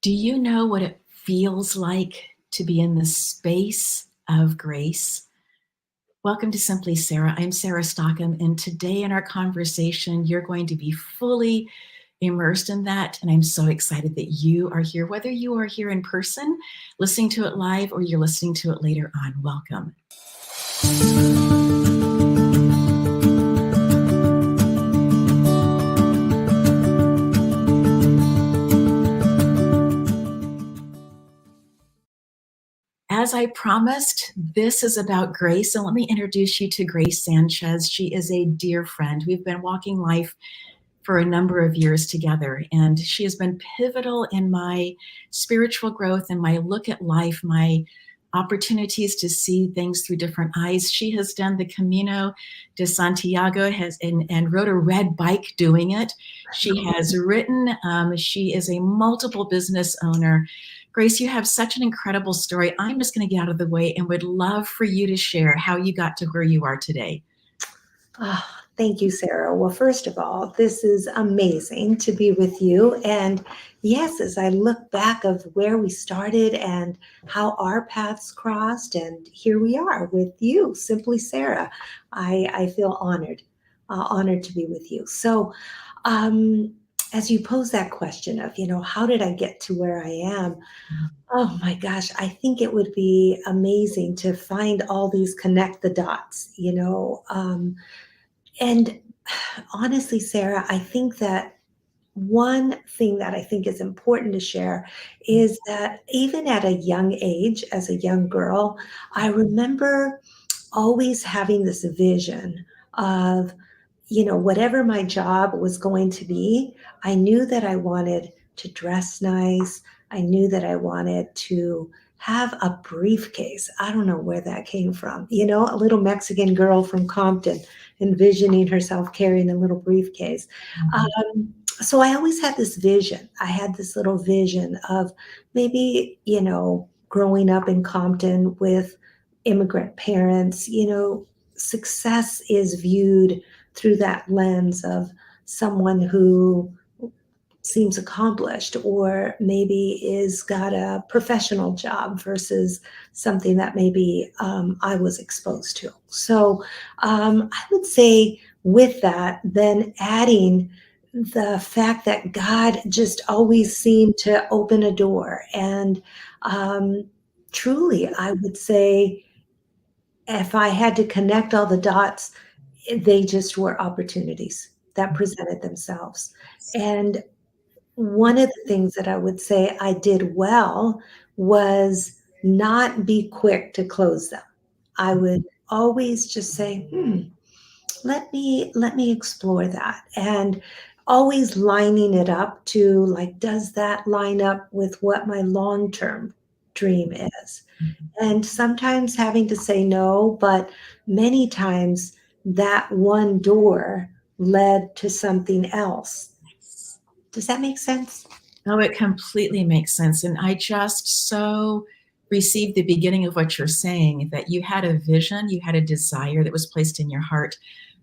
Do you know what it feels like to be in the space of grace? Welcome to Simply Sarah. I'm Sarah Stockham, and today in our conversation, you're going to be fully immersed in that. And I'm so excited that you are here, whether you are here in person, listening to it live, or you're listening to it later on. Welcome. As I promised, this is about Grace, and let me introduce you to Grace Sanchez. She is a dear friend. We've been walking life for a number of years together, and she has been pivotal in my spiritual growth and my look at life, my opportunities to see things through different eyes. She has done the Camino de Santiago and rode a red bike doing it. She has written, she is a multiple business owner. Grace, you have such an incredible story. I'm just going to get out of the way and would love for you to share how you got to where you are today. Oh, thank you, Sarah. Well, first of all, this is amazing to be with you. And yes, as I look back of where we started and how our paths crossed, and here we are with you, Simply Sarah, I feel honored to be with you. So, um, as you pose that question of, how did I get to where I am? Oh my gosh, I think it would be amazing to find all these connect the dots. And honestly, Sarah, I think that one thing that I think is important to share is that even at a young age, as a young girl, I remember always having this vision of, whatever my job was going to be, I knew that I wanted to dress nice. I knew that I wanted to have a briefcase. I don't know where that came from. A little Mexican girl from Compton envisioning herself carrying a little briefcase. So I always had this vision. I had this little vision of maybe, growing up in Compton with immigrant parents, success is viewed through that lens of someone who seems accomplished or maybe is got a professional job versus something that maybe I was exposed to. So I would say with that, then adding the fact that God just always seemed to open a door. And truly, I would say if I had to connect all the dots, they just were opportunities that presented themselves. And one of the things that I would say I did well was not be quick to close them. I would always just say, let me explore that. And always lining it up to like, does that line up with what my long-term dream is? And sometimes having to say no, but many times that one door led to something else. Does that make sense? No, it completely makes sense. And I just so received the beginning of what you're saying, that you had a vision, you had a desire that was placed in your heart,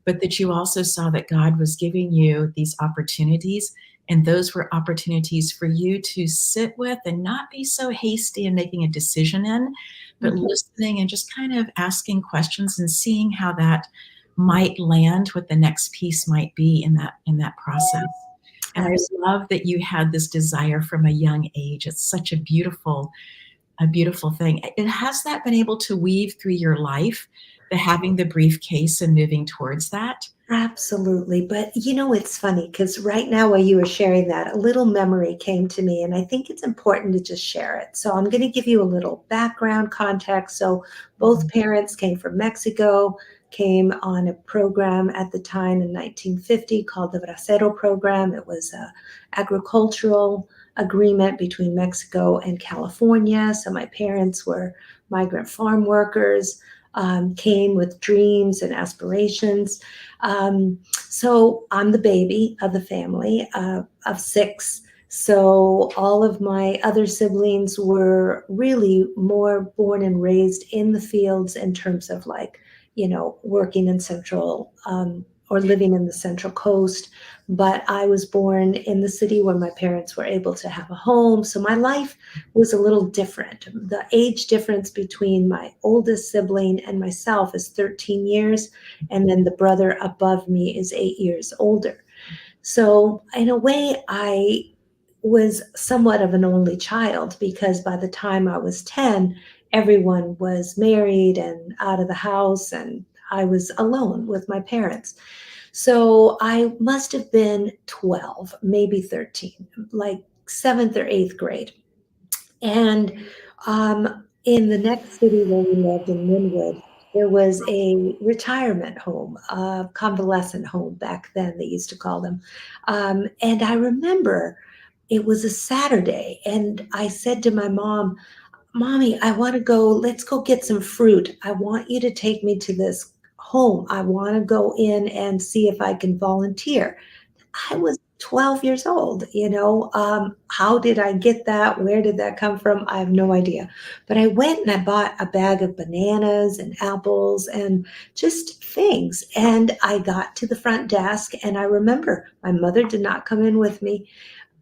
but that you also saw that God was giving you these opportunities. And those were opportunities for you to sit with and not be so hasty in making a decision in, but listening and just kind of asking questions and seeing how that might land, what the next piece might be in that process. And I love that you had this desire from a young age. It's such a beautiful thing. And has that been able to weave through your life, the having the briefcase and moving towards that? Absolutely. But it's funny because right now while you were sharing that, a little memory came to me, and I think it's important to just share it. So I'm going to give you a little background context. So both parents came from Mexico, came on a program at the time in 1950 called the Bracero program. It was an agricultural agreement between Mexico and California. So my parents were migrant farm workers, came with dreams and aspirations. So I'm the baby of the family of six. So all of my other siblings were really more born and raised in the fields in terms of like, working in central or living in the Central Coast, but I was born in the city where my parents were able to have a home. So my life was a little different. The age difference between my oldest sibling and myself is 13 years, and then the brother above me is 8 years older. So, in a way, I was somewhat of an only child because by the time I was 10, everyone was married and out of the house, and I was alone with my parents. So I must have been 12, maybe 13, like seventh or eighth grade. And in the next city where we lived in Linwood, there was a retirement home, a convalescent home back then, they used to call them. And I remember it was a Saturday, and I said to my mom, Mommy, I want to go, let's go get some fruit. I want you to take me to this home. I want to go in and see if I can volunteer. I was 12 years old, you know. How did I get that? Where did that come from? I have no idea. But I went and I bought a bag of bananas and apples and just things. And I got to the front desk, and I remember my mother did not come in with me.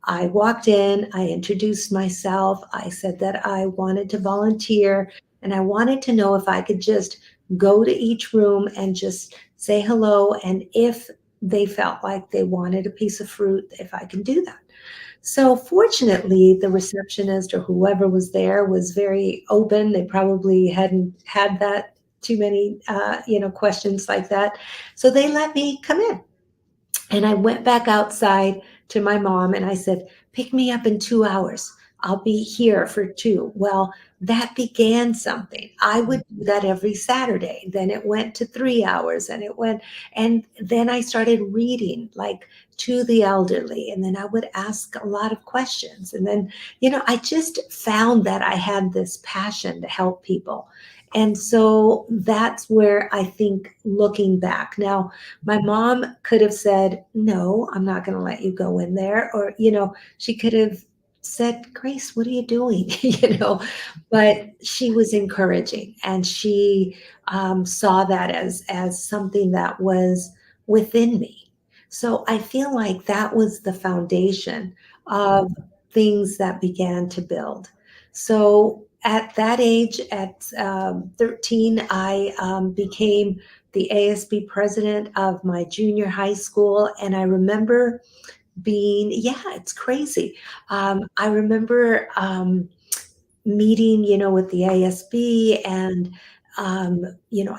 I walked in, I introduced myself. I said that I wanted to volunteer and I wanted to know if I could just go to each room and just say hello. And if they felt like they wanted a piece of fruit, if I can do that. So fortunately, the receptionist or whoever was there was very open. They probably hadn't had that too many, questions like that. So they let me come in. And I went back outside to my mom and I said, pick me up in 2 hours. I'll be here for two. Well, that began something. I would do that every Saturday. Then it went to 3 hours and then I started reading like to the elderly. And then I would ask a lot of questions. And then, I just found that I had this passion to help people. And so that's where I think looking back now, my mom could have said, no, I'm not going to let you go in there. Or, she could have said, Grace, what are you doing? But she was encouraging and she saw that as something that was within me. So I feel like that was the foundation of things that began to build. So at that age, at 13, I became the ASB president of my junior high school. And I remember it's crazy. I remember meeting, with the ASB and,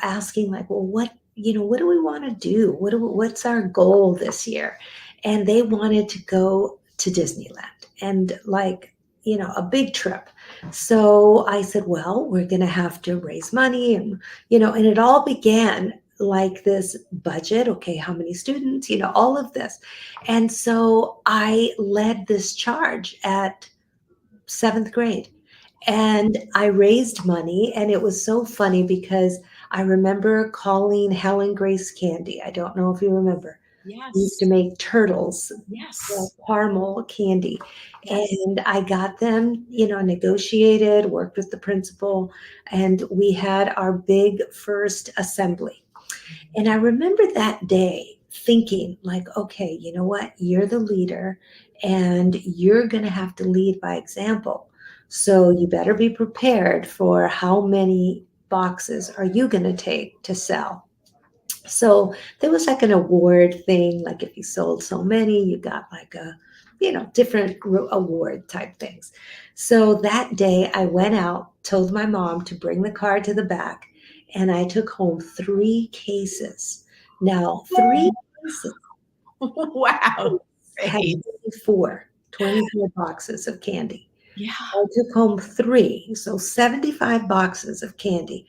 asking like, well, what do we want to do? What's our goal this year? And they wanted to go to Disneyland and like, a big trip. So I said, well, we're going to have to raise money. And it all began like this budget. Okay, how many students, all of this. And so I led this charge at seventh grade. And I raised money, and it was so funny because I remember calling Helen Grace Candy. I don't know if you remember. We used Yes. to make turtles, Yes. caramel candy. Yes. And I got them, negotiated, worked with the principal, and we had our big first assembly. And I remember that day thinking, like, okay, you know what? You're the leader and you're going to have to lead by example. So you better be prepared for how many boxes are you going to take to sell. So there was like an award thing, like if you sold so many, you got like a, different award type things. So that day I went out, told my mom to bring the car to the back, and I took home 3 cases. Now, 3 cases Wow. had Great. 24 boxes of candy. Yeah. I took home 3, so 75 boxes of candy.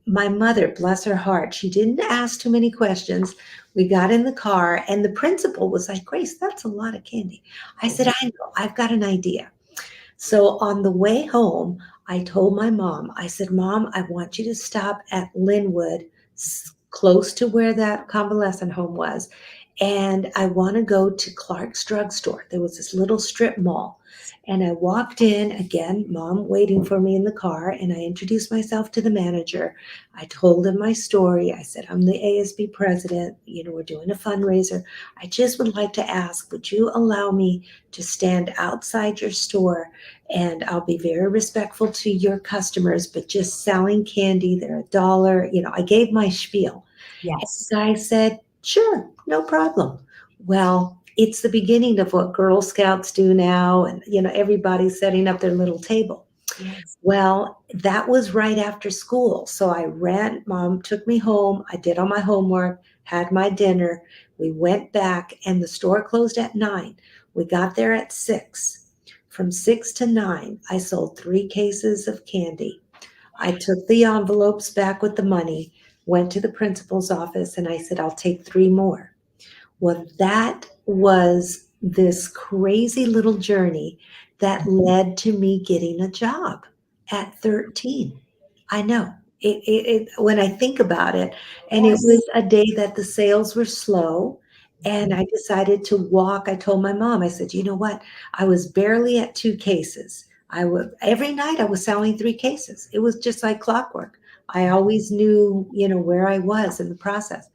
My mother, bless her heart, she didn't ask too many questions. We got in the car, and the principal was like, Grace, that's a lot of candy. I said, I know, I've got an idea. So on the way home, I told my mom, I said, Mom, I want you to stop at Linwood, close to where that convalescent home was. and I want to go to Clark's drugstore. There was this little strip mall. And I walked in, again, mom waiting for me in the car, and I introduced myself to the manager. I told him my story. I said, I'm the ASB president. We're doing a fundraiser. I just would like to ask, would you allow me to stand outside your store? And I'll be very respectful to your customers, but just selling candy, they're $1. I gave my spiel. Yes. The guy said, sure, no problem. Well, it's the beginning of what Girl Scouts do now, and everybody's setting up their little table. Yes. Well, that was right after school. So I ran, mom took me home. I did all my homework, had my dinner. We went back, and the store closed at 9. We got there at 6. From 6 to 9, I sold 3 cases of candy. I took the envelopes back with the money, went to the principal's office, and I said, I'll take 3 more. Well, that was this crazy little journey that led to me getting a job at 13. I know. When I think about it, and it Yes. was a day that the sales were slow, and I decided to walk. I told my mom, I said, you know what? I was barely at 2 cases. Every night I was selling 3 cases. It was just like clockwork. I always knew, where I was in the process.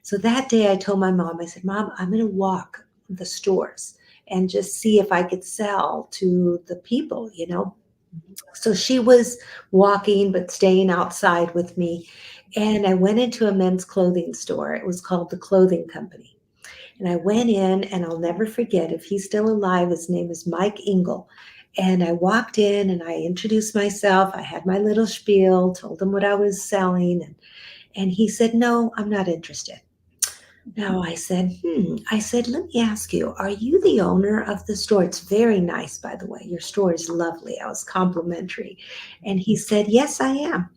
So that day I told my mom, I said, Mom, I'm going to walk the stores and just see if I could sell to the people. So she was walking, but staying outside with me. And I went into a men's clothing store. It was called the Clothing Company. And I went in, and I'll never forget, if he's still alive, his name is Mike Engel. And I walked in and I introduced myself. I had my little spiel, told him what I was selling. And he said, no, I'm not interested. No, I said, I said, let me ask you, are you the owner of the store? It's very nice, by the way. Your store is lovely. I was complimentary. And he said, yes, I am.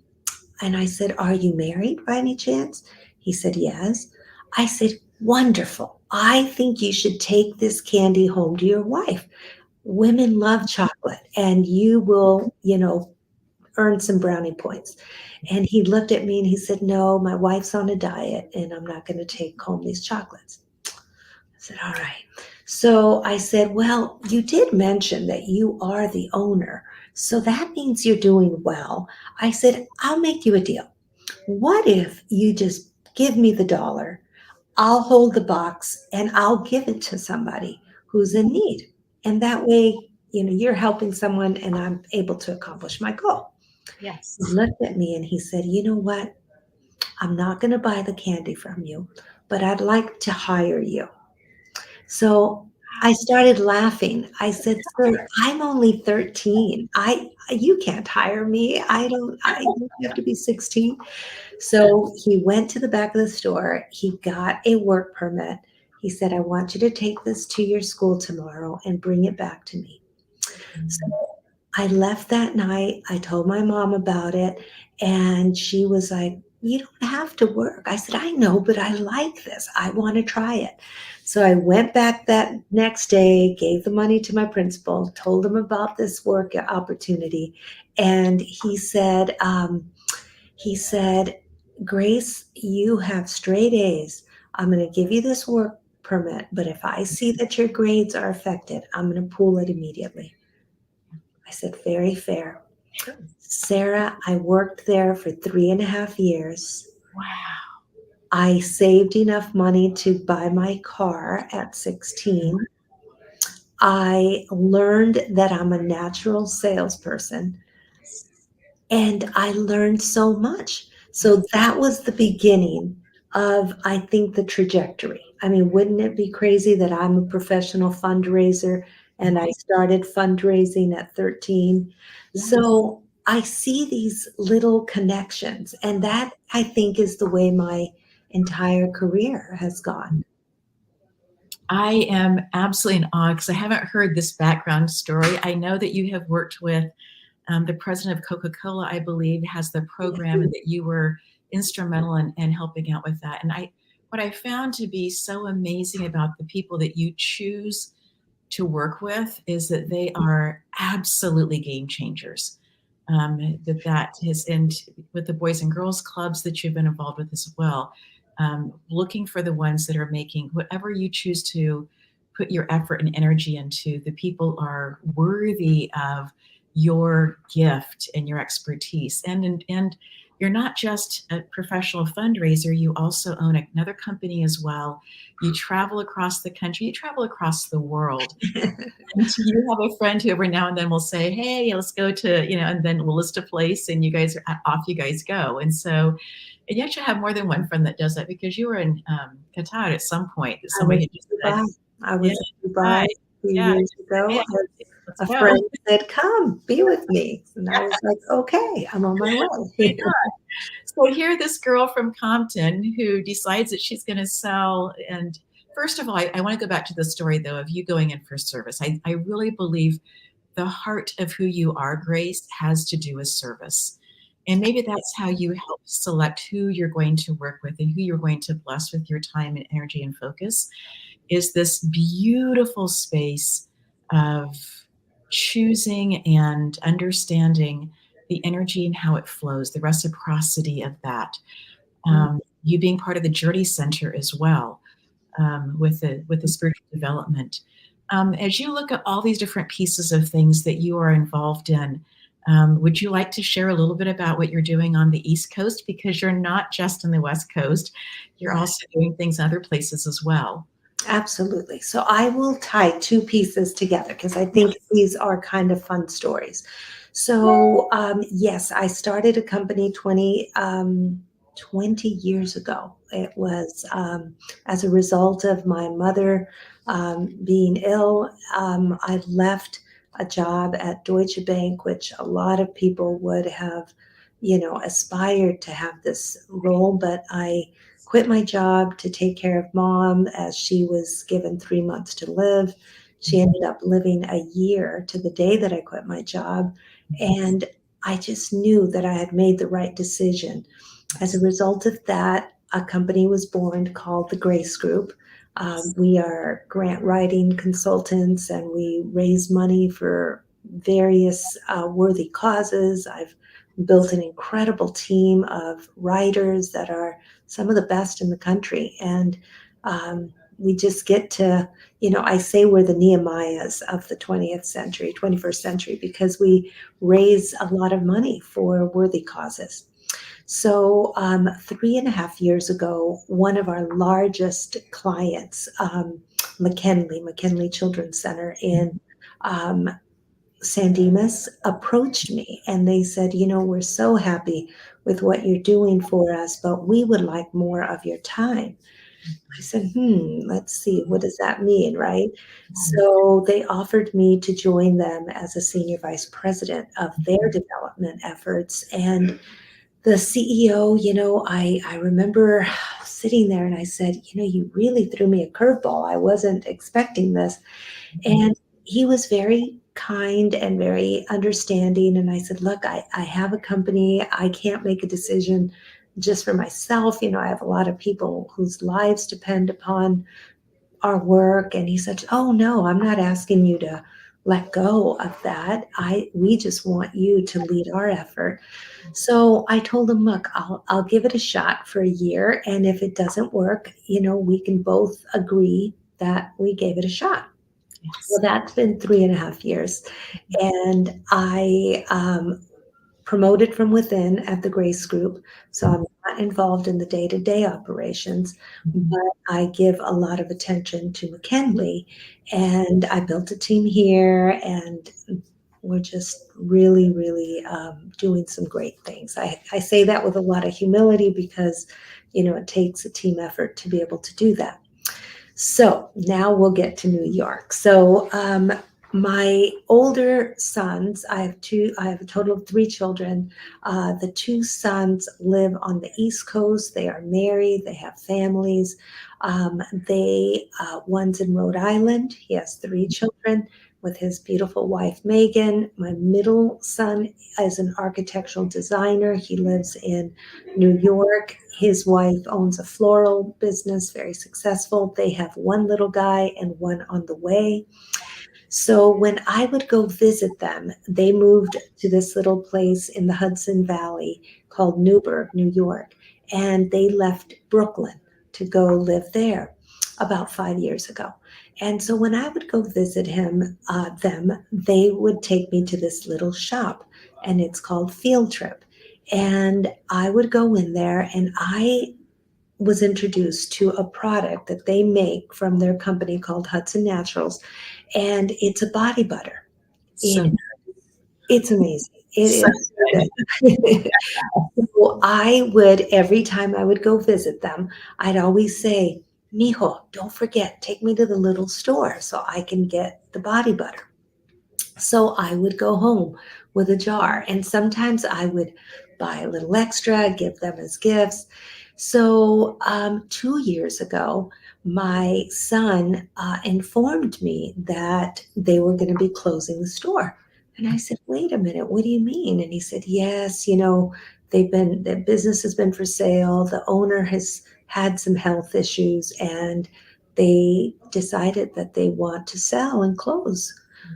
And I said, are you married by any chance? He said, yes. I said, wonderful. I think you should take this candy home to your wife. Women love chocolate, and you will, earn some brownie points. And he looked at me and he said, no, my wife's on a diet and I'm not going to take home these chocolates. I said, all right. So I said, well, you did mention that you are the owner. So that means you're doing well. I said, I'll make you a deal. What if you just give me the dollar? I'll hold the box and I'll give it to somebody who's in need. And that way, you're helping someone and I'm able to accomplish my goal. Yes. He looked at me and he said, you know what? I'm not going to buy the candy from you, but I'd like to hire you. So I started laughing. I said, sir, I'm only 13. You can't hire me. You have to be 16. So he went to the back of the store. He got a work permit. He said, I want you to take this to your school tomorrow and bring it back to me. So I left that night. I told my mom about it, and she was like, you don't have to work. I said, I know, but I like this. I want to try it. So I went back that next day, gave the money to my principal, told him about this work opportunity. And he said, Grace, you have straight A's. I'm going to give you this work permit, but if I see that your grades are affected, I'm going to pull it immediately. I said, very fair. Sarah, I worked there for 3.5 years. Wow. I saved enough money to buy my car at 16. I learned that I'm a natural salesperson, and I learned so much. So that was the beginning of, I think, the trajectory. I mean, wouldn't it be crazy that I'm a professional fundraiser and I started fundraising at 13? Yes. So I see these little connections, and that, I think, is the way my entire career has gone. I am absolutely in awe because I haven't heard this background story. I know that you have worked with the president of Coca-Cola, I believe, has the program, and that you were instrumental in helping out with that. And what I found to be so amazing about the people that you choose to work with is that they are absolutely game changers. That is, and with the Boys and Girls Clubs that you've been involved with as well, looking for the ones that are making whatever you choose to put your effort and energy into. The people are worthy of your gift and your expertise. And you're not just a professional fundraiser, you also own another company as well. You travel across the country, you travel across the world. And you have a friend who every now and then will say, hey, let's go to, and then we'll list a place and you guys are off, you guys go. And so, and you actually have more than one friend that does that, because you were in Qatar at some point. That I was somebody had just in said, Dubai. I yeah, was in Dubai right. a few Yeah. years Just said, ago, hey, and let's a go. friend said, "Come, be with me." And I was like, "Okay, I'm on my way." So here, this girl from Compton who decides that she's going to sell. And first of all, I want to go back to the story, though, of you going in for service. I really believe the heart of who you are, Grace, has to do with service. And maybe that's how you help select who you're going to work with and who you're going to bless with your time and energy and focus, is this beautiful space of choosing and understanding the energy and how it flows, the reciprocity of that. You being part of the Journey Center as well, with the spiritual development. As you look at all these different pieces of things that you are involved in, would you like to share a little bit about what you're doing on the East Coast? Because you're not just on the West Coast, you're also doing things in other places as well. Absolutely. So I will tie two pieces together because I think these are kind of fun stories. So, yes, I started a company 20 years ago. It was as a result of my mother being ill. I left a job at Deutsche Bank, which a lot of people would have, aspired to have this role, but I quit my job to take care of mom as she was given 3 months to live. She ended up living a year to the day that I quit my job. And I just knew that I had made the right decision. As a result of that, a company was born called the Grace Group. We are grant writing consultants and we raise money for various worthy causes. I've built an incredible team of writers that are some of the best in the country. And we just get to, I say we're the Nehemiahs of the 20th century, 21st century, because we raise a lot of money for worthy causes. So 3.5 years ago, one of our largest clients, McKinley Children's Center in um, San Dimas, approached me and they said, we're so happy with what you're doing for us, but we would like more of your time. I said, let's see, what does that mean, right? So they offered me to join them as a senior vice president of their development efforts. And the CEO, I remember sitting there and I said, you really threw me a curveball. I wasn't expecting this. And he was very kind and very understanding. And I said, look, I have a company. I can't make a decision just for myself. I have a lot of people whose lives depend upon our work. And he said, oh, no, I'm not asking you to let go of that. We just want you to lead our effort. So I told him, look, I'll give it a shot for a year. And if it doesn't work, we can both agree that we gave it a shot. Well, Yes. that's been 3.5 years. And I promoted from within at the Grace Group. So I'm not involved in the day-to-day operations, but I give a lot of attention to McKinley. And I built a team here and we're just really, really doing some great things. I say that with a lot of humility because, it takes a team effort to be able to do that. So now we'll get to New York. So my older sons, I have a total of 3 children. The 2 sons live on the East Coast. They are married. They have families. One's in Rhode Island. He has 3 children with his beautiful wife, Megan. My middle son is an architectural designer. He lives in New York. His wife owns a floral business, very successful. They have one little guy and one on the way. So when I would go visit them, they moved to this little place in the Hudson Valley called Newburgh, New York, and they left Brooklyn. to go live there about 5 years ago. And so when I would go visit them, they would take me to this little shop, and it's called Field Trip. And I would go in there, and I was introduced to a product that they make from their company called Hudson Naturals, and it's a body butter. It, So, it's amazing. It so is good. so good. So I would, every time I would go visit them, I'd always say, Mijo, don't forget, take me to the little store so I can get the body butter. So I would go home with a jar, and sometimes I would buy a little extra, give them as gifts. So 2 years ago, my son informed me that they were going to be closing the store. And I said, wait a minute, what do you mean? And he said, yes, the business has been for sale. The owner has had some health issues, and they decided that they want to sell and close.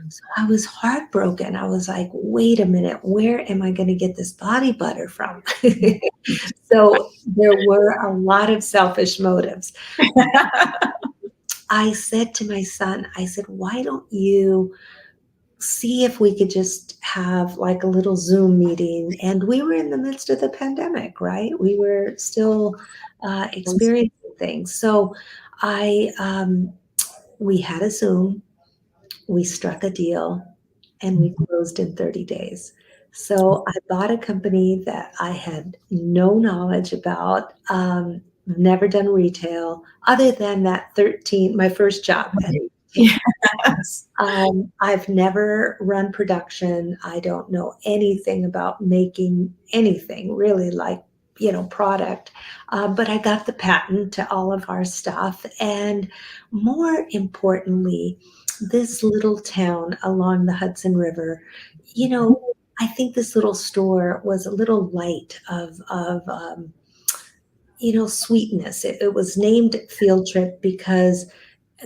So I was heartbroken. I was like, wait a minute, where am I going to get this body butter from? So there were a lot of selfish motives. I said to my son, I said, why don't you see if we could just have like a little Zoom meeting? And we were in the midst of the pandemic, right? We were still experiencing things. So I, we had a Zoom, we struck a deal, and we closed in 30 days. So I bought a company that I had no knowledge about, never done retail other than that 13, my first job at 18. Yes. I've never run production. I don't know anything about making anything really like, product. But I got the patent to all of our stuff. And more importantly, this little town along the Hudson River, I think this little store was a little light of sweetness. It was named Field Trip because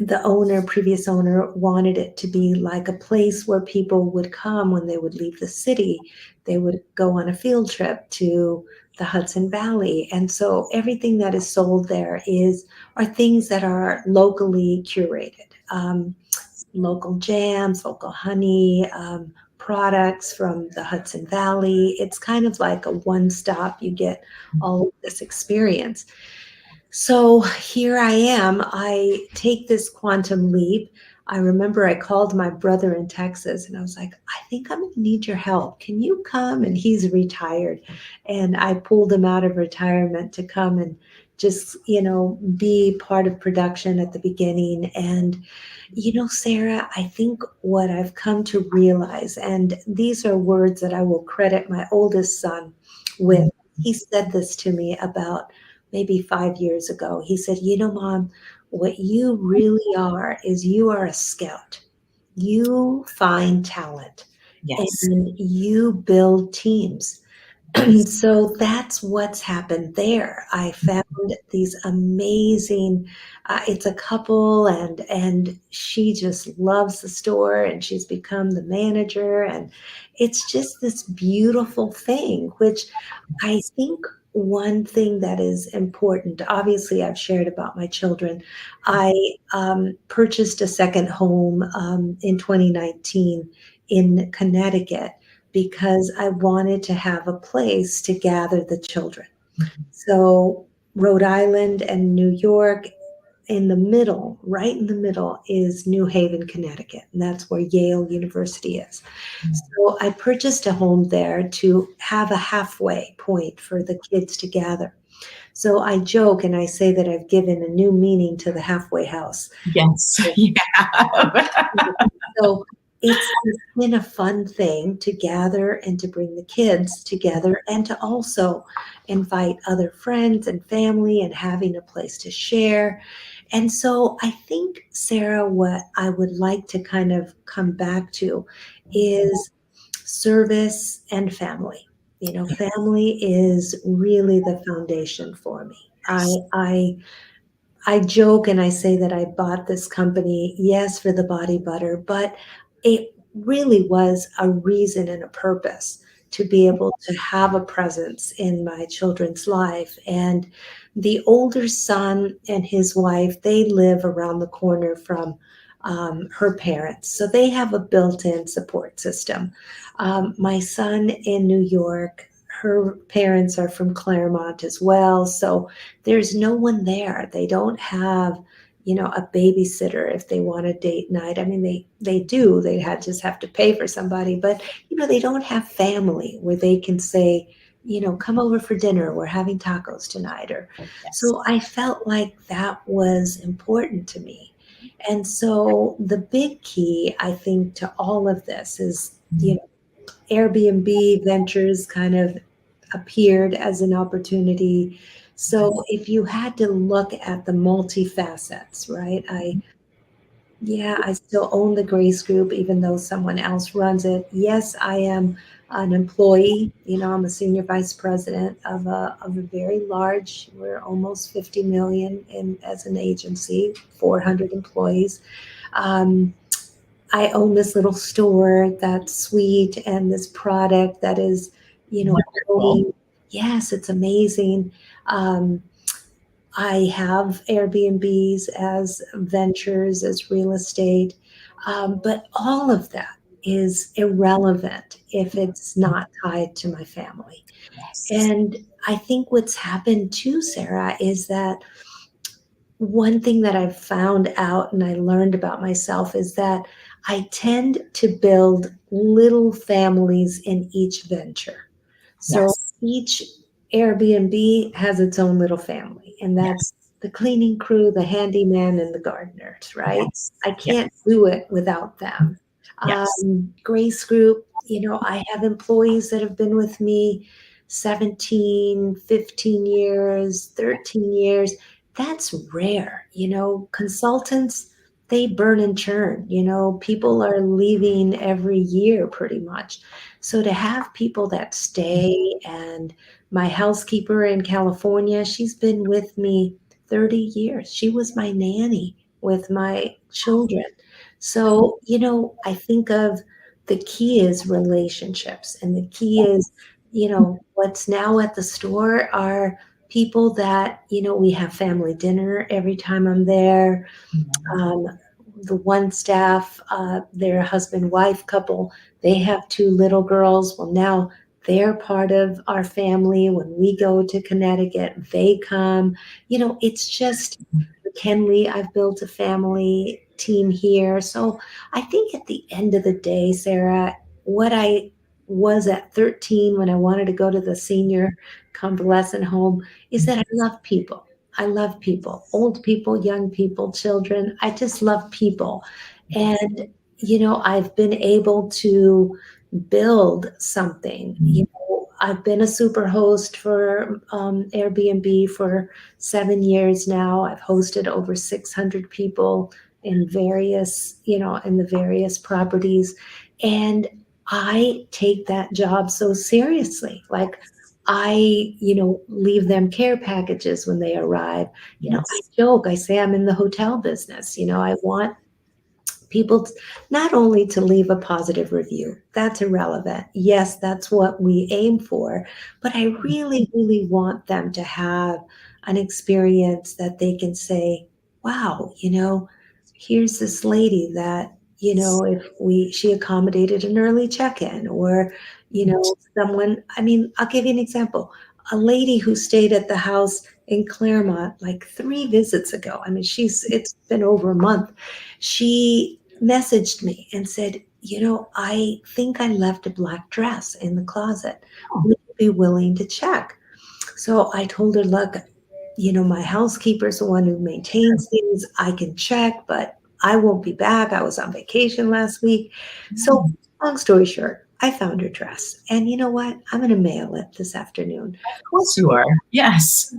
the previous owner, wanted it to be like a place where people would come when they would leave the city. They would go on a field trip to the Hudson Valley. And so everything that is sold there are things that are locally curated. Local jams, local honey, products from the Hudson Valley. It's kind of like a one-stop. You get all of this experience. So here I am. I take this quantum leap. I remember I called my brother in Texas, and I was like, I think I'm going to need your help. Can you come? And he's retired. And I pulled him out of retirement to come and just, be part of production at the beginning. And, Sarah, I think what I've come to realize, and these are words that I will credit my oldest son with. He said this to me about maybe 5 years ago. He said, Mom, what you really are is you are a scout. You find talent Yes. and you build teams. So that's what's happened there. I found these amazing. It's a couple, and she just loves the store, and she's become the manager, and it's just this beautiful thing. Which I think one thing that is important. Obviously, I've shared about my children. I purchased a second home in 2019 in Connecticut because I wanted to have a place to gather the children. So Rhode Island and New York, in the middle, right in the middle, is New Haven, Connecticut, and that's where Yale University is. So I purchased a home there to have a halfway point for the kids to gather. So I joke and I say that I've given a new meaning to the halfway house. Yes. Yeah. So it's been a fun thing to gather and to bring the kids together, and to also invite other friends and family, and having a place to share. And so I think, Sarah, what I would like to kind of come back to is service and family. Family is really the foundation for me. I joke and I say that I bought this company, yes, for the body butter, but it really was a reason and a purpose to be able to have a presence in my children's life. And the older son and his wife, they live around the corner from her parents. So they have a built-in support system. My son in New York, her parents are from Claremont as well. So there's no one there. They don't have, a babysitter if they want a date night. I mean, they do. Just have to pay for somebody, but they don't have family where they can say, come over for dinner. We're having tacos tonight. Or Yes. so I felt like that was important to me. And so the big key, I think, to all of this is, Airbnb ventures kind of appeared as an opportunity. So if you had to look at the multifacets, right? I still own the Grace Group, even though someone else runs it. Yes, I am an employee. I'm a senior vice president of a very large. We're almost 50 million in as an agency, 400 employees. Um, I own this little store that's sweet and this product that is, Wonderful. growing. Yes, it's amazing. Um, I have Airbnbs as ventures, as real estate, but all of that is irrelevant if it's not tied to my family. Yes. And I think what's happened too, Sarah, is that one thing that I've found out and I learned about myself is that I tend to build little families in each venture. So Yes. each Airbnb has its own little family, and that's Yes. the cleaning crew, the handyman, and the gardeners, right? Yes. I Yes. can't do it without them. Yes. Grace Group, I have employees that have been with me 17, 15 years, 13 years. That's rare. Consultants, they burn and churn. People are leaving every year pretty much. So to have people that stay, and my housekeeper in California, she's been with me 30 years. She was my nanny with my children. So, I think of the key is relationships, and the key is, what's now at the store are people that, we have family dinner every time I'm there. um, the one staff, their husband wife couple, they have two little girls. Well, now they're part of our family. When we go to Connecticut, they come. It's just McKinley. I've built a family team here. So I think at the end of the day, Sarah, what I was at 13 when I wanted to go to the senior convalescent home is that I love people. I love people, old people, young people, children. I just love people. And, I've been able to build something. I've been a super host for Airbnb for 7 years now. I've hosted over 600 people in in the various properties. And I take that job so seriously. Like, I, leave them care packages when they arrive. I Yes. joke, I say I'm in the hotel business. I want people not only to leave a positive review, that's irrelevant. Yes, that's what we aim for, but I really, really want them to have an experience that they can say, wow, here's this lady that, if she accommodated an early check-in, or, someone, I mean, I'll give you an example. A lady who stayed at the house in Claremont like 3 visits ago. I mean, it's been over a month. She messaged me and said, I think I left a black dress in the closet. Oh, Would you be willing to check? So I told her, look, my housekeeper's the one who maintains things. I can check, but I won't be back. I was on vacation last week. So, of long story short, I found her dress. And you know what? I'm going to mail it this afternoon. course you are. Yes.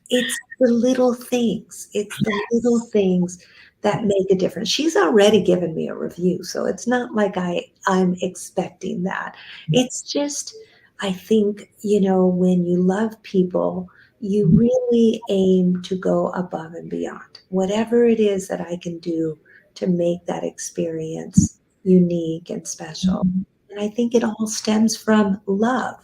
It's the little things. It's the little Yes. things that make a difference. She's already given me a review, so it's not like I'm expecting that. It's just, I think, when you love people, you really aim to go above and beyond. Whatever it is that I can do to make that experience unique and special. And I think it all stems from love.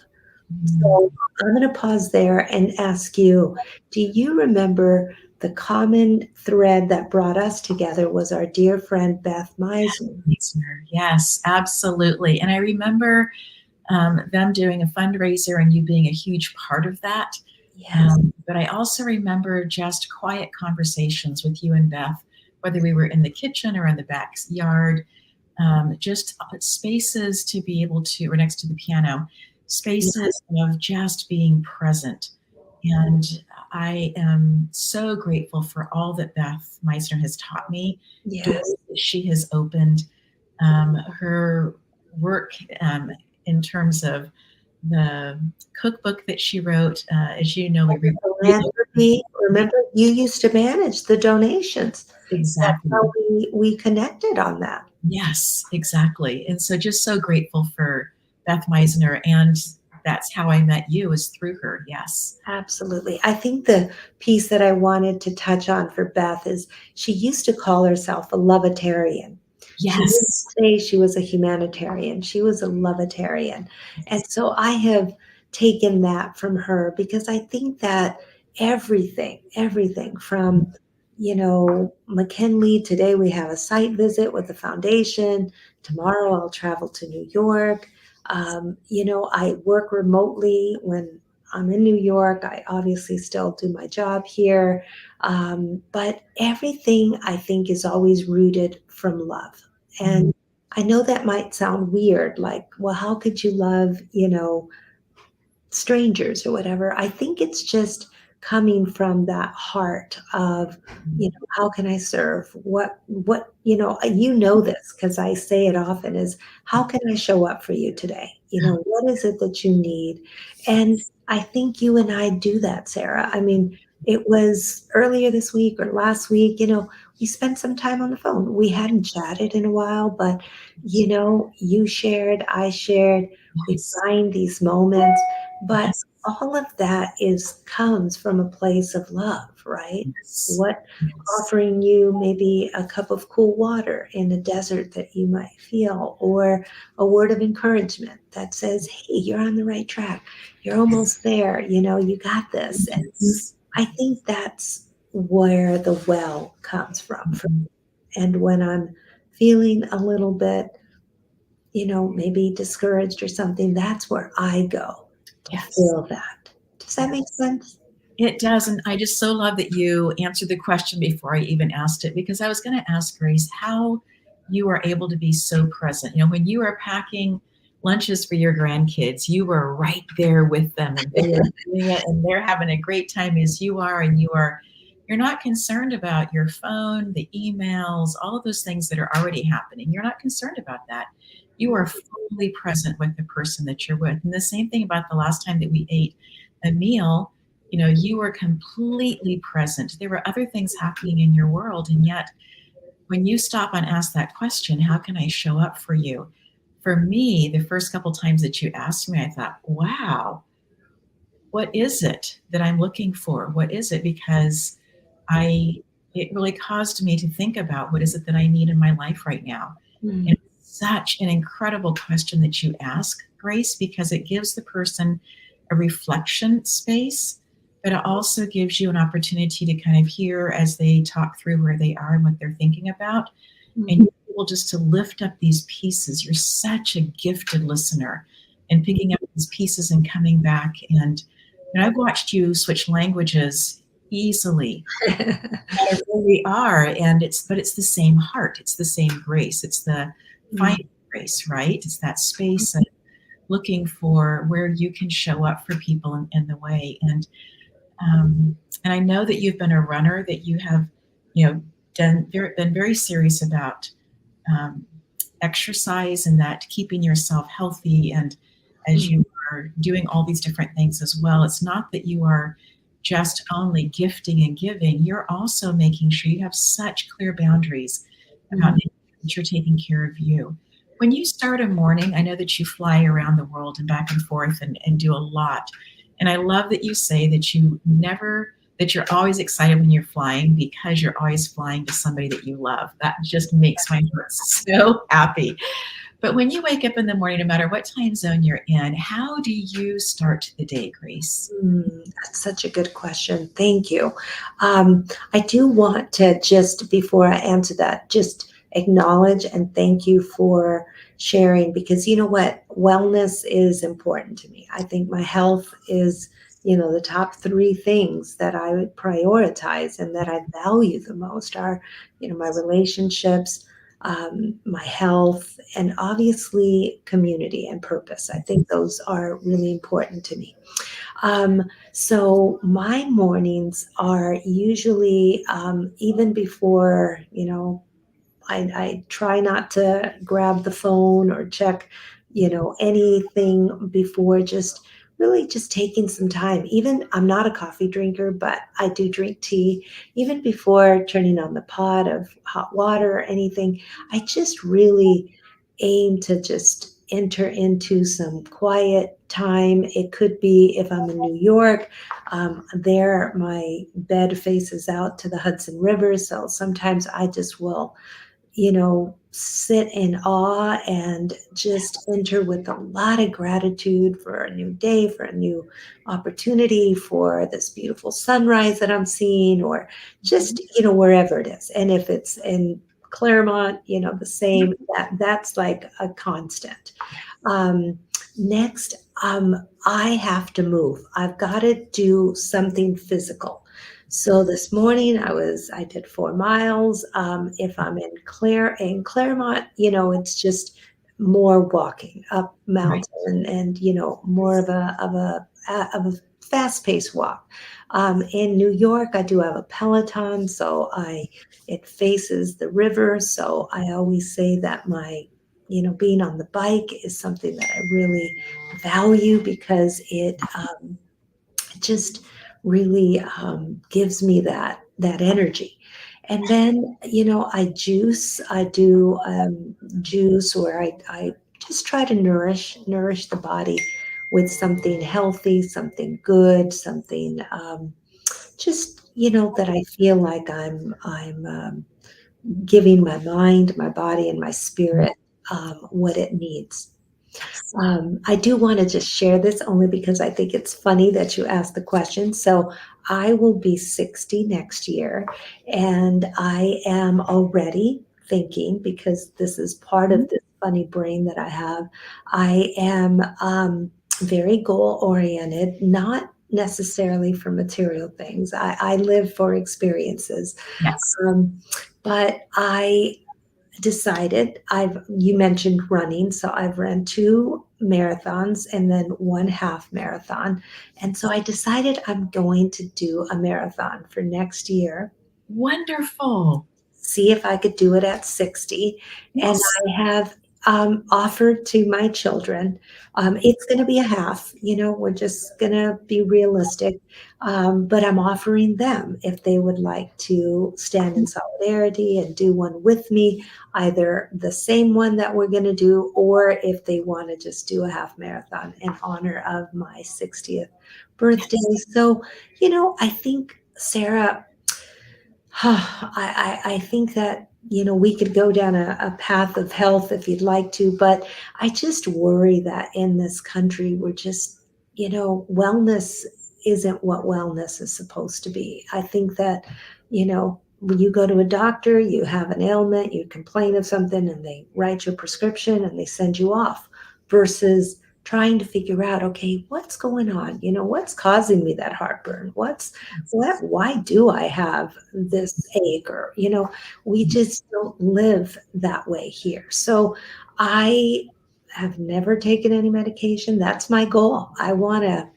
Mm. So I'm going to pause there and ask you, do you remember the common thread that brought us together was our dear friend Beth Meisner? Listener. Yes, absolutely. And I remember them doing a fundraiser and you being a huge part of that. Yes, But I also remember just quiet conversations with you and Beth, whether we were in the kitchen or in the backyard, just spaces to be able to, or next to the piano, spaces of just being present. And I am so grateful for all that Beth Meisner has taught me, yes, doors that she has opened, her work in terms of the cookbook that she wrote. As you know, we read philanthropy. Remember, you used to manage the donations. That's exactly. how we connected on that. Yes, exactly. And so just so grateful for Beth Meisner. And that's how I met you, is through her. Yes. Absolutely. I think the piece that I wanted to touch on for Beth is she used to call herself a lovetarian. She didn't Yes. say she was a humanitarian. She was a lovetarian. And so I have taken that from her because I think that everything from, McKinley, today we have a site visit with the foundation. Tomorrow I'll travel to New York. I work remotely when I'm in New York. I obviously still do my job here. But everything I think is always rooted from love. Mm. And I know that might sound weird, like, well, how could you love, strangers or whatever? I think it's just coming from that heart of, how can I serve? You know this because I say it often is, how can I show up for you today? What is it that you need? And I think you and I do that, Sarah. I mean, it was earlier this week or last week, we spent some time on the phone. We hadn't chatted in a while, but you shared, I shared, we Yes. find these moments, but Yes. all of that comes from a place of love, right? Yes. What Yes. offering you maybe a cup of cool water in a desert that you might feel, or a word of encouragement that says, hey, you're on the right track. You're almost there. You got this. And Yes. I think that's where the well comes from. Mhm. And when I'm feeling a little bit, maybe discouraged or something, that's where I go to Yes. feel that. Does that make Yes. sense? It does. And I just so love that you answered the question before I even asked it, because I was going to ask Grace how you are able to be so present. When you are packing lunches for your grandkids, you were right there with them and they are doing it and they're having a great time as you are. And you're not concerned about your phone, the emails, all of those things that are already happening. You're not concerned about that. You are fully present with the person that you're with. And the same thing about the last time that we ate a meal, you were completely present. There were other things happening in your world. And yet, when you stop and ask that question, how can I show up for you? For me, the first couple times that you asked me, I thought, wow, what is it that I'm looking for? What is it? Because I, it really caused me to think about what is it that I need in my life right now. Mm, And it's such an incredible question that you ask, Grace, because it gives the person a reflection space, but it also gives you an opportunity to kind of hear as they talk through where they are and what they're thinking about. And mm, you're able just to lift up these pieces. You're such a gifted listener and picking up these pieces and coming back. And I've watched you switch languages easily. They really are. But it's the same heart. It's the same grace. It's the mm, finding grace, right? It's that space of looking for where you can show up for people in the way. And I know that you've been a runner, that you have, you know, been very serious about um, exercise and that keeping yourself healthy. And as mm, you are doing all these different things as well, it's not that you are just only gifting and giving, you're also making sure you have such clear boundaries about mm. making sure that you're taking care of you. When you start a morning, I know that you fly around the world and back and forth and do a lot. And I love that you say that that you're always excited when you're flying because you're always flying to somebody that you love. That just makes my heart so happy. But when you wake up in the morning, no matter what time zone you're in, how do you start the day, Grace? That's such a good question. Thank you. I do want to just, before I answer that, just acknowledge and thank you for sharing, because you know what? Wellness is important to me. I think my health is, the top three things that I would prioritize and that I value the most are, my relationships, my health, and obviously community and purpose. I think those are really important to me. So my mornings are usually even before, I try not to grab the phone or check, anything before, just really just taking some time. Even I'm not a coffee drinker, but I do drink tea. Even before turning on the pot of hot water or anything, I just really aim to just enter into some quiet time. It could be if I'm in New York, there my bed faces out to the Hudson River. So sometimes I just will sit in awe and just enter with a lot of gratitude for a new day, for a new opportunity, for this beautiful sunrise that I'm seeing, or just, wherever it is. And if it's in Claremont, the same, that's like a constant. Um, Next, I have to move. I've got to do something physical. So this morning I did 4 miles. If I'm in Claremont, it's just more walking up Right. mountain and, more of a fast paced walk. In New York, I do have a Peloton, so it faces the river. So I always say that being on the bike is something that I really value, because it just really gives me that energy. And then, I juice. I do juice where I just try to nourish the body with something healthy, something good, something just that I feel like I'm giving my mind, my body, and my spirit what it needs. Yes. I do want to just share this only because I think it's funny that you asked the question. So I will be 60 next year, and I am already thinking, because this is part of this funny brain that I have, I am very goal oriented, not necessarily for material things. I live for experiences. Yes. Um, but I decided you mentioned running, so I've run 2 marathons and then 1 half marathon. And so I decided I'm going to do a marathon for next year, Wonderful. see if I could do it at 60. And Yes. I have offered to my children, it's going to be a half, we're just going to be realistic. But I'm offering them if they would like to stand in solidarity and do one with me, either the same one that we're going to do, or if they want to just do a half marathon in honor of my 60th birthday. Yes. So, I think, Sarah, I think that we could go down a path of health if you'd like to, but I just worry that in this country we're just wellness isn't what wellness is supposed to be. I think that when you go to a doctor, you have an ailment, you complain of something, and they write your prescription and they send you off, versus trying to figure out, okay, what's going on, what's causing me that heartburn, why do I have this ache? Or, we just don't live that way here. So I have never taken any medication. That's my goal. I want to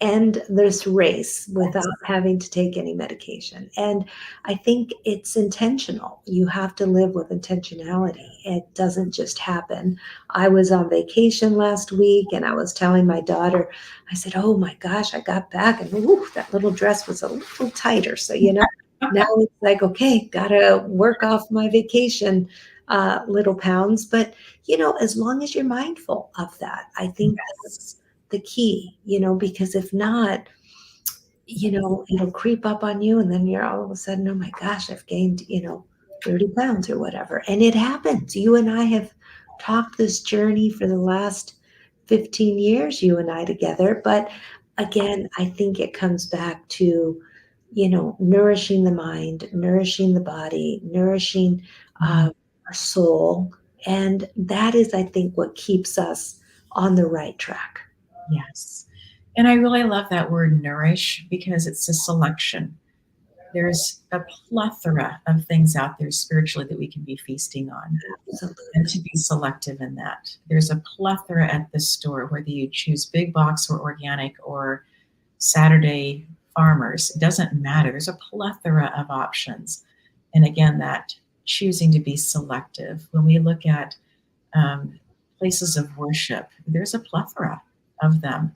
end this race without having to take any medication. And I think it's intentional. You have to live with intentionality. It doesn't just happen. I was on vacation last week and I was telling my daughter, I said, oh my gosh, I got back and ooh, that little dress was a little tighter. So, now it's like, okay, gotta work off my vacation little pounds. But, as long as you're mindful of that, I think Yes. that's the key, because if not, it'll creep up on you and then you're all of a sudden, oh my gosh, I've gained, 30 pounds or whatever. And it happens. You and I have talked this journey for the last 15 years, you and I together. But again, I think it comes back to, nourishing the mind, nourishing the body, nourishing Mm, our soul. And that is, I think, what keeps us on the right track. yes. And I really love that word nourish because it's a selection. There's a plethora of things out there spiritually that we can be feasting on, and Absolutely. to be selective in that. There's a plethora at the store, whether you choose big box or organic or Saturday farmers, it doesn't matter. There's a plethora of options. And again, that choosing to be selective. When we look at um, places of worship, there's a plethora of them,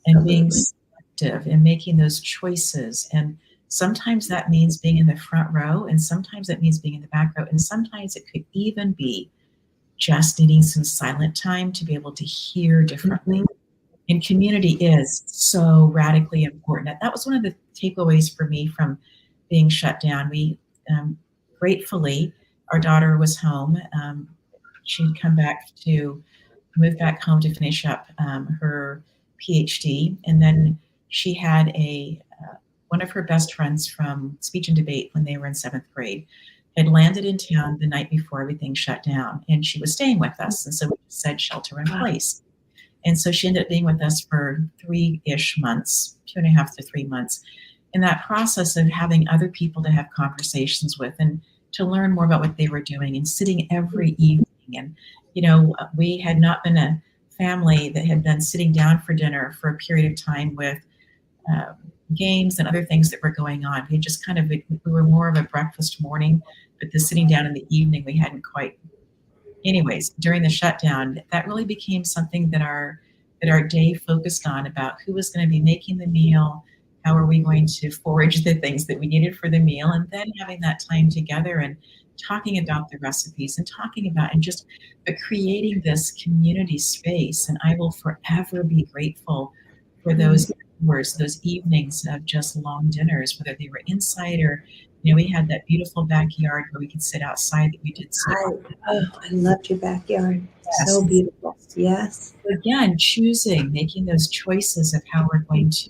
and being Absolutely. selective and making those choices. And sometimes that means being in the front row, and sometimes it means being in the back row, and sometimes it could even be just needing some silent time to be able to hear differently. Mhm. And community is so radically important. That was one of the takeaways for me from being shut down. We gratefully, our daughter was home. She'd come back to moved back home to finish up her PhD, and then she had a one of her best friends from speech and debate when they were in seventh grade had landed in town the night before everything shut down, and she was staying with us, and so we said shelter in Wow. place. And so she ended up being with us for 3-ish months, 2.5 to 3 months. In that process of having other people to have conversations with and to learn more about what they were doing and sitting every evening. And, we had not been a family that had been sitting down for dinner for a period of time with um, games and other things that were going on. We just we were more of a breakfast morning, but the sitting down in the evening, we hadn't quite. Anyways, during the shutdown, that really became something that our day focused on, about who was going to be making the meal, how are we going to forage the things that we needed for the meal, and then having that time together and talking about the recipes and talking about and just but creating this community space. And I will forever be grateful for Mhm. those hours, those evenings of just long dinners, whether they were inside or we had that beautiful backyard where we could sit outside that we did so I, often. I loved your backyard. So Yes. beautiful. Yes. Again, choosing, making those choices of how we're going to,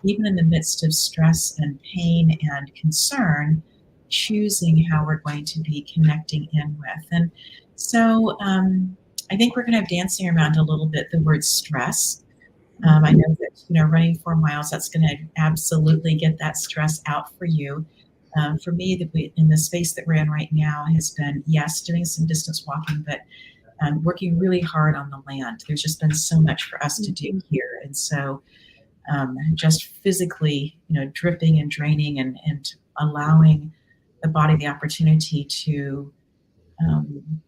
even in the midst of stress and pain and concern, choosing how we're going to be connecting in with. And so I think we're going to have dancing around a little bit the word stress. I Mhm. know that, running 4 miles, that's going to absolutely get that stress out for you. For me, in the space that we're in right now has been, yes, doing some distance walking, but working really hard on the land. There's just been so much for us to do Mhm. here. And so just physically, dripping and draining and allowing the body the opportunity to um,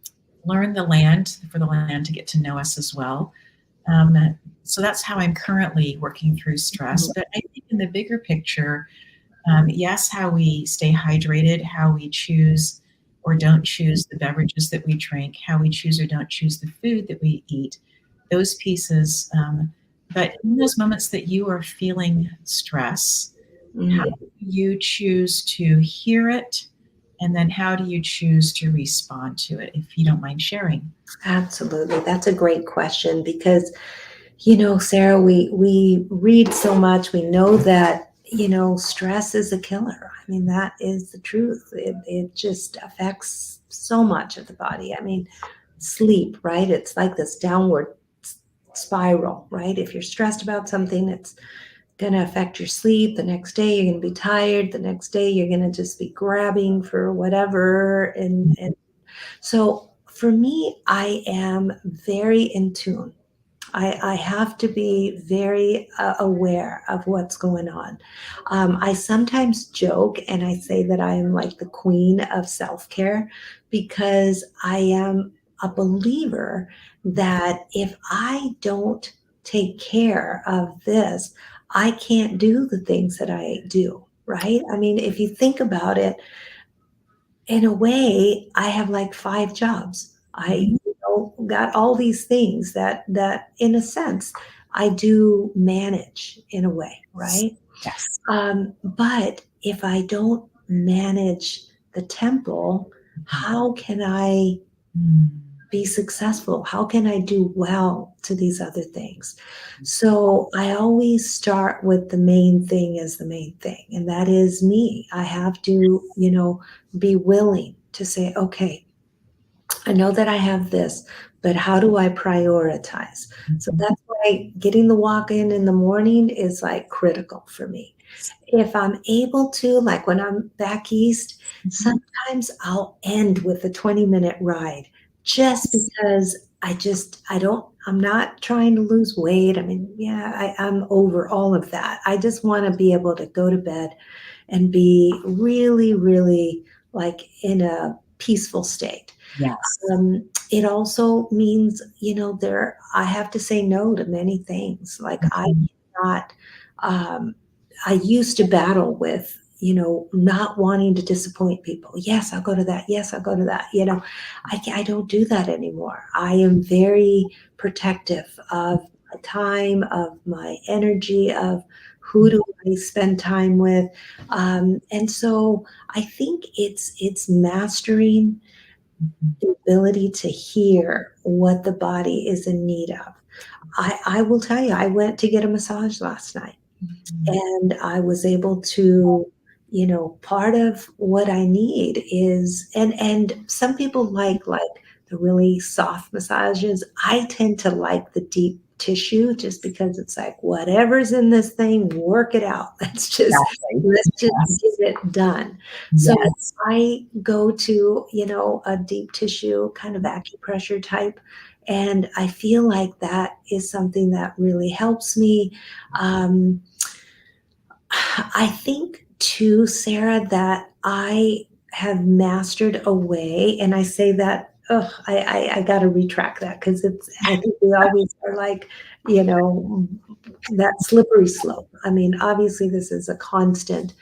learn the land, for the land to get to know us as well. So that's how I'm currently working through stress. Mhm. But I think in the bigger picture, yes, how we stay hydrated, how we choose or don't choose the beverages that we drink, how we choose or don't choose the food that we eat, those pieces. But in those moments that you are feeling stress, how Mhm. do you choose to hear it? And then how do you choose to respond to it, if you don't mind sharing? Absolutely. That's a great question because, Sarah, we read so much. We know that, stress is a killer. I mean, that is the truth. It just affects so much of the body. I mean, sleep, right? It's like this downward spiral, right? If you're stressed about something, it's going to affect your sleep. The next day, you're going to be tired. The next day, you're going to just be grabbing for whatever. And so for me, I am very in tune. I have to be very aware of what's going on. I sometimes joke and I say that I am like the queen of self care because I am a believer that if I don't take care of this, I can't do the things that I do, right? I mean, if you think about it, in a way, I have like 5 jobs. I, Mhm. got all these things that in a sense, I do manage in a way, right? Yes. But if I don't manage the temple, Mhm. how can I Mm. be successful? How can I do well to these other things? So I always start with the main thing as the main thing, and that is me. I have to, be willing to say, okay, I know that I have this, but how do I prioritize? So Mhm. that's why getting the walk in the morning is like critical for me. If I'm able to, like when I'm back east, Mhm. sometimes I'll end with a 20-minute ride just Yes. because I'm not trying to lose weight. I mean, yeah, I'm over all of that. I just want to be able to go to bed and be really, really like in a peaceful state. Yes. It also means, I have to say no to many things. Like Mhm. cannot, um, I used to battle with, not wanting to disappoint people. Yes, I'll go to that. Yes, I'll go to that. I don't do that anymore. I am very protective of my time, of my energy, of who do I spend time with. And so I think it's mastering Mhm. the ability to hear what the body is in need of. I will tell you, I went to get a massage last night Mhm. and I was able to, part of what I need is, and some people like the really soft massages. I tend to like the deep tissue just because it's like whatever's in this thing, work it out. Exactly. Let's just Yes. get it done. So Yes. I go to, a deep tissue kind of acupressure type. And I feel like that is something that really helps me. Um, I think too, Sarah, that I have mastered a way, and I say that, I got to retract that because I think we always are like, that slippery slope. I mean, obviously, this is a constant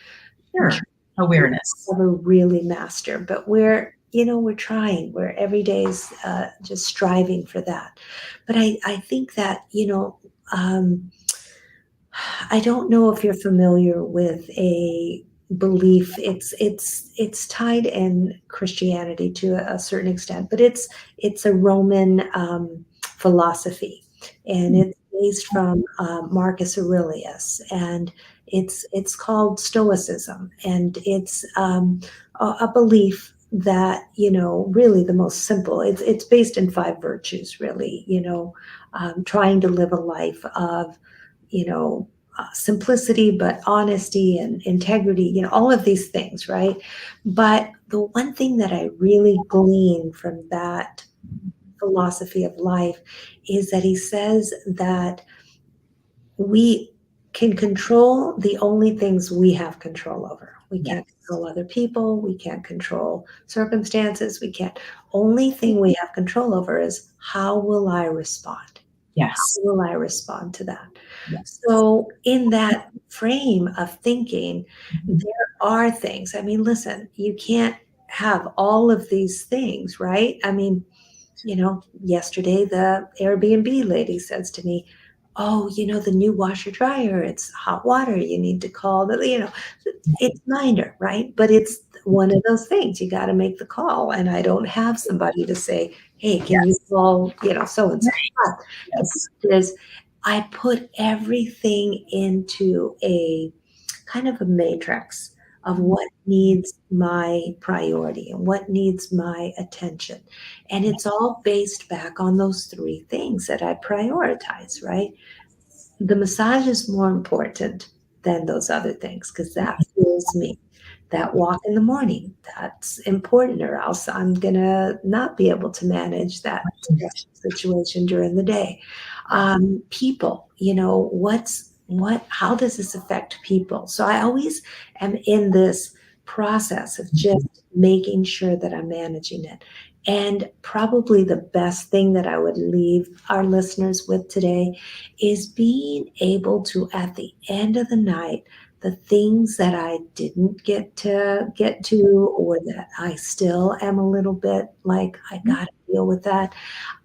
Sure. journey. We'll Awareness. never really master, but we're trying. We're every day's just striving for that. But I think that, I don't know if you're familiar with a belief. It's tied in Christianity to a certain extent, but it's a Roman philosophy, and Hmm. it's based from Marcus Aurelius, and it's called Stoicism, and it's a belief that really the most simple. It's based in five virtues, really. Trying to live a life of you know, simplicity, but honesty and integrity, all of these things, right? But the one thing that I really glean from that philosophy of life is that he says that we can control the only things we have control over. We can't Yes. control other people. We can't control circumstances. We can't. Only thing we have control over is how will I respond? Yes. Will I respond to that? Yes. So, in that frame of thinking, Mhm. there are things. I mean, listen, you can't have all of these things, right? I mean, yesterday the Airbnb lady says to me, "Oh, the new washer dryer, it's hot water. You need to call it's minor, right? But it's one of those things. You got to make the call. And I don't have somebody to say, hey, can you Yes. call, so and so. Right. But the Yes. fact is, I put everything into a kind of a matrix of Mhm. what needs my priority and what needs my attention. And it's all based back on those three things that I prioritize, right? The massage is more important than those other things because that fuels me. That walk in the morning, that's important, or else I'm gonna not be able to manage that stressful situation during the day. People, how does this affect people? So I always am in this process of Mhm. just making sure that I'm managing it. And probably the best thing that I would leave our listeners with today is being able to, at the end of the night, the things that I didn't get to, or that I still am a little bit like, I Mhm. gotta deal with that.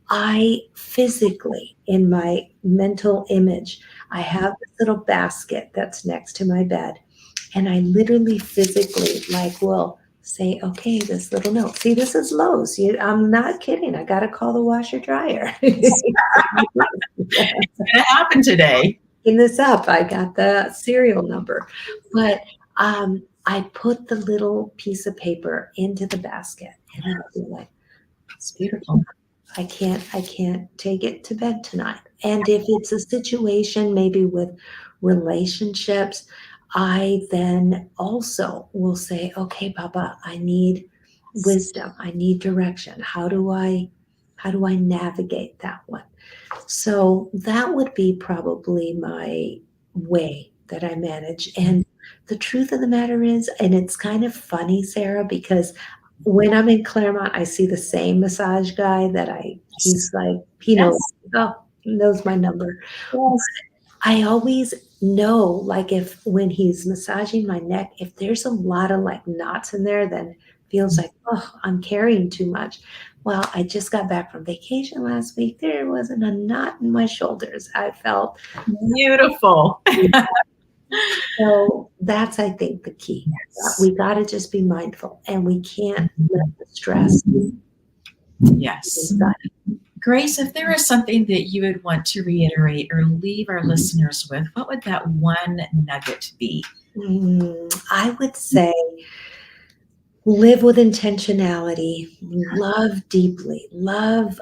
I physically, in my mental image, I have this little basket that's next to my bed, and I literally physically like will say, okay, this little note. See, this is Lowe's. I'm not kidding. I got to call the washer dryer. It's gonna happen today. In this up, I got the serial number. But I put the little piece of paper into the basket, and then I'll be like, It's beautiful. I can't take it to bed tonight. And if it's a situation maybe with relationships, I then also will say, okay, Papa, I need wisdom. I need direction. How do I navigate that one? So that would be probably my way that I manage. And the truth of the matter is, and it's kind of funny, Sarah, because when I'm in Claremont, I see the same massage guy he's like, Yes. he knows my number. Yes. I always know, like, if when he's massaging my neck, if there's a lot of like knots in there, then feels like, oh, I'm carrying too much. Well, I just got back from vacation last week. There wasn't a knot in my shoulders. I felt Beautiful. so that's, I think, the key. We got to just be mindful, and we can't let the stress. Yes. Grace, if there is something that you would want to reiterate or leave our listeners with, what would that one nugget be? I would say live with intentionality, love deeply, love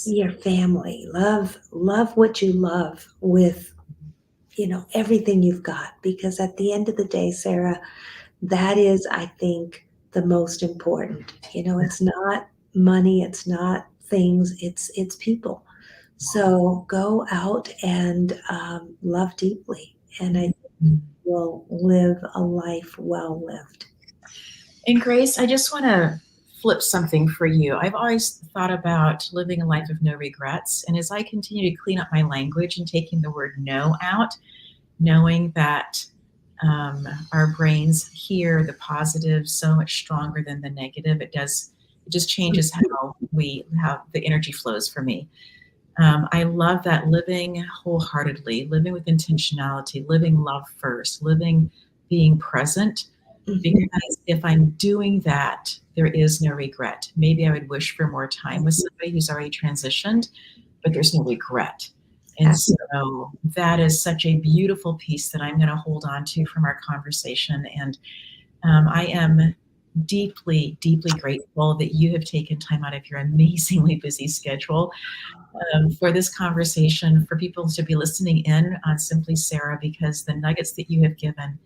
your family, love what you love with everything you've got, because at the end of the day, Sarah, that is, I think, the most important. It's not money, it's not things, it's people. So go out and love deeply, and I think you'll live a life well lived. And Grace, I just want to flip something for you. I've always thought about living a life of no regrets. And as I continue to clean up my language and taking the word no out, knowing that our brains hear the positive so much stronger than the negative, it just changes how the energy flows for me. I love that, living wholeheartedly, living with intentionality, living love first, being present. Because if I'm doing that, there is no regret. Maybe I would wish for more time with somebody who's already transitioned, but there's no regret. And so that is such a beautiful piece that I'm going to hold on to from our conversation. And I am deeply, deeply grateful that you have taken time out of your amazingly busy schedule for this conversation, for people to be listening in on Simply Sarah, because the nuggets that you have given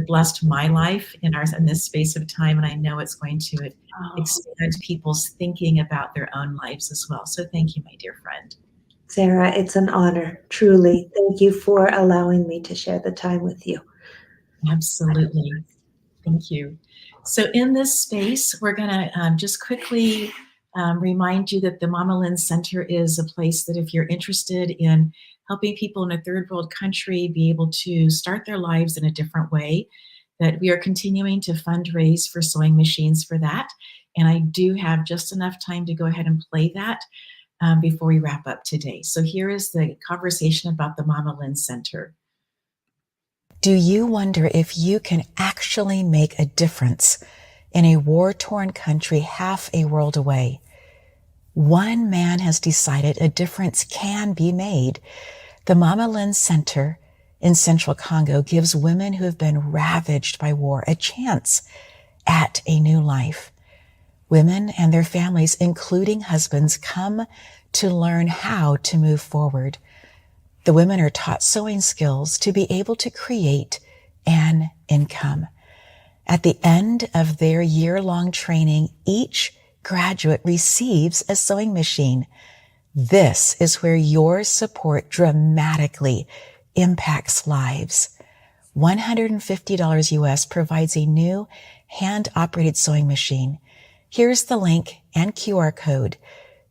blessed my life in this space of time, and I know it's going to expand people's thinking about their own lives as well. So thank you, my dear friend. Sarah, it's an honor, truly. Thank you for allowing me to share the time with you. Absolutely. Thank you. So in this space, we're going to just quickly remind you that the Mama Lynn Center is a place that if you're interested in helping people in a third world country be able to start their lives in a different way, that we are continuing to fundraise for sewing machines for that. And I do have just enough time to go ahead and play that before we wrap up today. So here is the conversation about the Mama Lynn Center. Do you wonder if you can actually make a difference in a war-torn country half a world away? One man has decided a difference can be made. The Mama Lynn Center in Central Congo gives women who have been ravaged by war a chance at a new life. Women and their families, including husbands, come to learn how to move forward. The women are taught sewing skills to be able to create an income. At the end of their year-long training, each graduate receives a sewing machine. This is where your support dramatically impacts lives. $150 US provides a new hand-operated sewing machine. Here's the link and QR code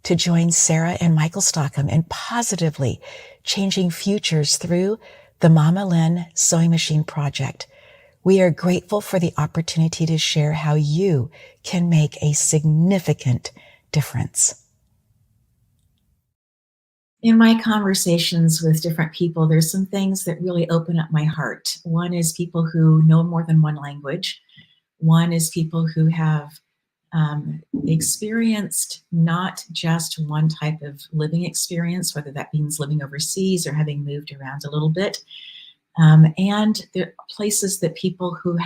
to join Sarah and Michael Stockham in positively changing futures through the Mama Lynn Sewing Machine Project. We are grateful for the opportunity to share how you can make a significant difference. In my conversations with different people, there's some things that really open up my heart. One is people who know more than one language. One is people who have experienced not just one type of living experience, whether that means living overseas or having moved around a little bit, and the places that people who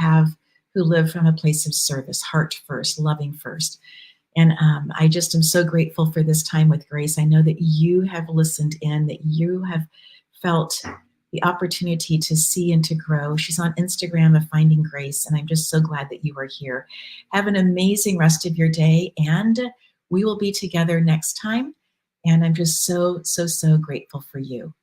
live from a place of service, heart first, loving first. And I just am so grateful for this time with Grace. I know that you have listened in, that you have felt the opportunity to see and to grow. She's on Instagram of Finding Grace, and I'm just so glad that you are here. Have an amazing rest of your day, and we will be together next time. And I'm just so, so, so grateful for you.